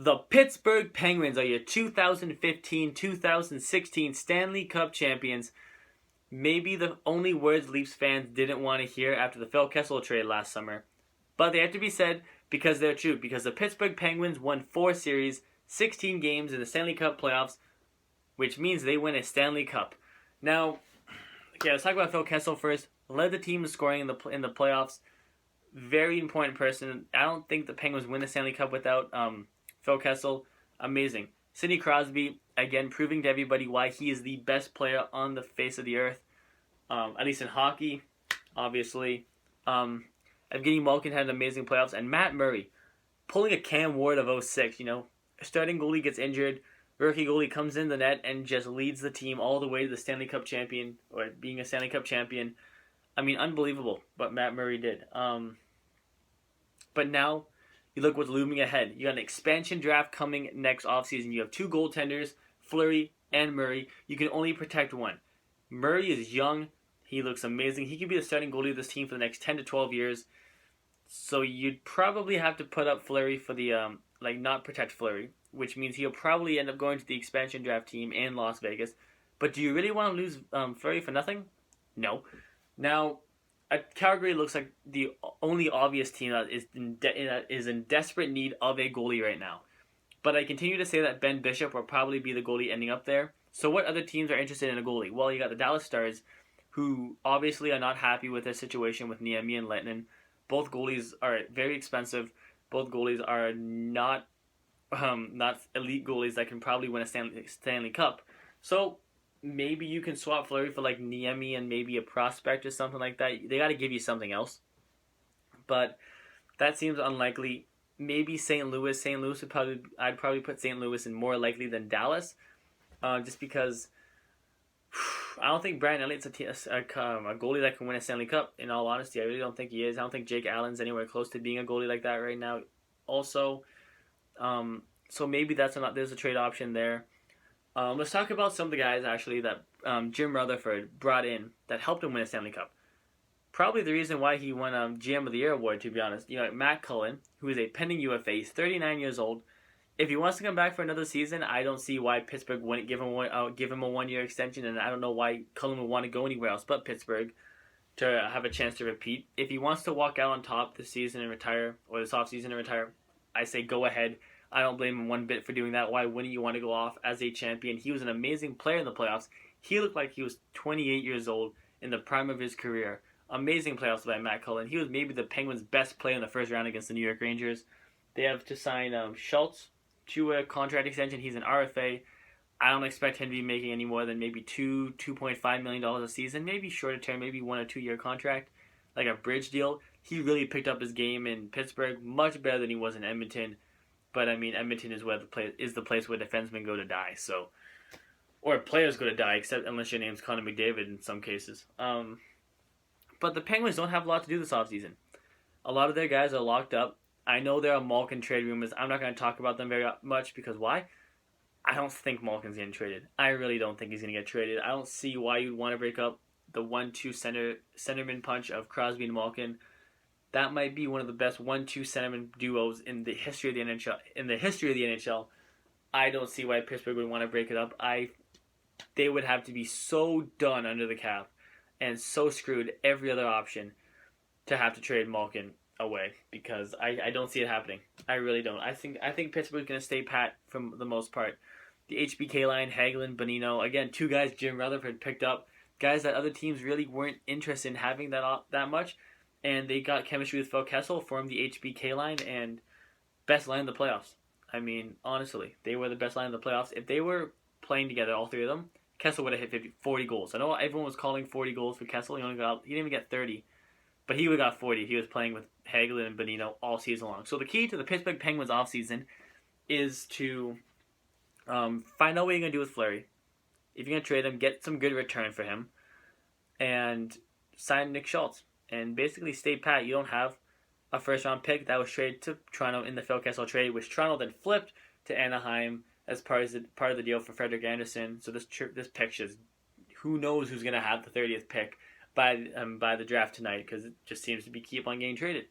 The Pittsburgh Penguins are your 2015-2016 Stanley Cup champions. Maybe the only words Leafs fans didn't want to hear after the Phil Kessel trade last summer. But they have to be said because they're true. Because the Pittsburgh Penguins won 4 series, 16 games in the Stanley Cup playoffs, which means they win a Stanley Cup. Now, let's talk about Phil Kessel first. Led the team in scoring in the playoffs. Very important person. I don't think the Penguins win the Stanley Cup without Phil Kessel. Amazing. Sidney Crosby, again, proving to everybody why he is the best player on the face of the earth. At least in hockey, obviously. Evgeny Malkin had an amazing playoffs. And Matt Murray, pulling a Cam Ward of 06. Starting goalie gets injured. Rookie goalie comes in the net and just leads the team all the way to the Stanley Cup champion, or being a Stanley Cup champion. I mean, unbelievable what Matt Murray did. But now, you look what's looming ahead. You got an expansion draft coming next offseason. You have 2 goaltenders, Fleury and Murray. You can only protect one. Murray is young. He looks amazing. He could be the starting goalie of this team for the next 10 to 12 years. So you'd probably have to put up Fleury for the, not protect Fleury, which means he'll probably end up going to the expansion draft team in Las Vegas. But do you really want to lose Fleury for nothing? No. Now, Calgary looks like the only obvious team that is in desperate need of a goalie right now. But I continue to say that Ben Bishop will probably be the goalie ending up there. So what other teams are interested in a goalie? Well, you got the Dallas Stars, who obviously are not happy with their situation with Niemi and Lettinen. Both goalies are very expensive. Both goalies are not elite goalies that can probably win a Stanley Cup. So maybe you can swap Fleury for Niemi and maybe a prospect or something like that. They got to give you something else. But that seems unlikely. Maybe St. Louis. I'd probably put St. Louis in more likely than Dallas. Just because I don't think Brian Elliott's a goalie that can win a Stanley Cup. In all honesty, I really don't think he is. I don't think Jake Allen's anywhere close to being a goalie like that right now. Also, so maybe there's a trade option there. Let's talk about some of the guys actually that Jim Rutherford brought in that helped him win a Stanley Cup. Probably the reason why he won GM of the Year award, to be honest. Matt Cullen, who is a pending UFA, he's 39 years old. If he wants to come back for another season, I don't see why Pittsburgh wouldn't give him a 1-year extension, and I don't know why Cullen would want to go anywhere else but Pittsburgh to have a chance to repeat. If he wants to walk out on top this season and retire, or this offseason and retire, I say go ahead. I don't blame him one bit for doing that. Why wouldn't you want to go off as a champion? He was an amazing player in the playoffs. He looked like he was 28 years old in the prime of his career. Amazing playoffs by Matt Cullen. He was maybe the Penguins' best player in the first round against the New York Rangers. They have to sign Schultz to a contract extension. He's an RFA. I don't expect him to be making any more than maybe $2.5 million a season. Maybe shorter term, maybe 1 or 2 year contract, like a bridge deal. He really picked up his game in Pittsburgh, much better than he was in Edmonton. But I mean, Edmonton is the place where defensemen go to die. So, or players go to die, except unless your name's Connor McDavid in some cases. But the Penguins don't have a lot to do this offseason. A lot of their guys are locked up. I know there are Malkin trade rumors. I'm not going to talk about them very much because why? I don't think Malkin's getting traded. I really don't think he's going to get traded. I don't see why you'd want to break up the 1-2 centerman punch of Crosby and Malkin. That might be one of the best 1-2 centerman duos in the history of the NHL. I don't see why Pittsburgh would want to break it up. They would have to be so done under the cap and so screwed every other option to have to trade Malkin away, because I don't see it happening. I really don't. I think Pittsburgh's going to stay pat for the most part. The HBK line, Hagelin, Bonino, again, 2 guys Jim Rutherford picked up, guys that other teams really weren't interested in having that much, and they got chemistry with Phil Kessel, formed the HBK line, and best line in the playoffs. I mean, honestly, they were the best line in the playoffs. If they were playing together, all 3 of them, Kessel would have hit 40 goals. I know everyone was calling 40 goals for Kessel. He didn't even get 30. But he would have got 40. He was playing with Hagelin and Bonino all season long. So the key to the Pittsburgh Penguins offseason is to find out what you're going to do with Fleury. If you're going to trade him, get some good return for him. And sign Nick Schultz. And basically stay pat. You don't have a first-round pick that was traded to Toronto in the Phil Kessel trade, which Toronto then flipped to Anaheim as part of the deal for Frederik Andersen. So this pick just, who knows who's going to have the 30th pick by the draft tonight, because it just seems to keep on getting traded.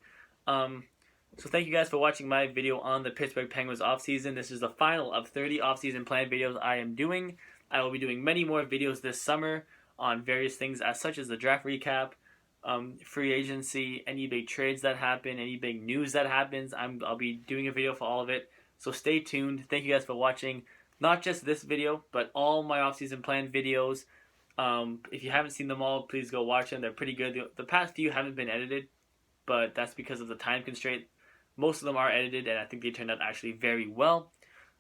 So thank you guys for watching my video on the Pittsburgh Penguins offseason. This is the final of 30 offseason plan videos I am doing. I will be doing many more videos this summer on various things such as the draft recap, free agency, any big trades that happen, any big news that happens. I'll be doing a video for all of it. So stay tuned. Thank you guys for watching. Not just this video, but all my offseason plan videos. If you haven't seen them all, please go watch them. They're pretty good. The past few haven't been edited, but that's because of the time constraint. Most of them are edited, and I think they turned out actually very well.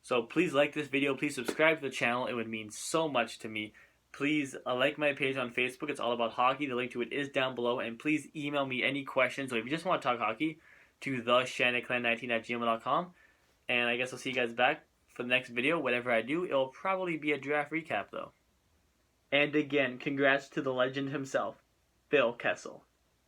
So please like this video. Please subscribe to the channel. It would mean so much to me. Please like my page on Facebook. It's all about hockey. The link to it is down below. And please email me any questions, or if you just want to talk hockey, to theshanniclan19@gmail.com. And I guess I'll see you guys back for the next video. Whatever I do, it'll probably be a draft recap, though. And again, congrats to the legend himself, Phil Kessel.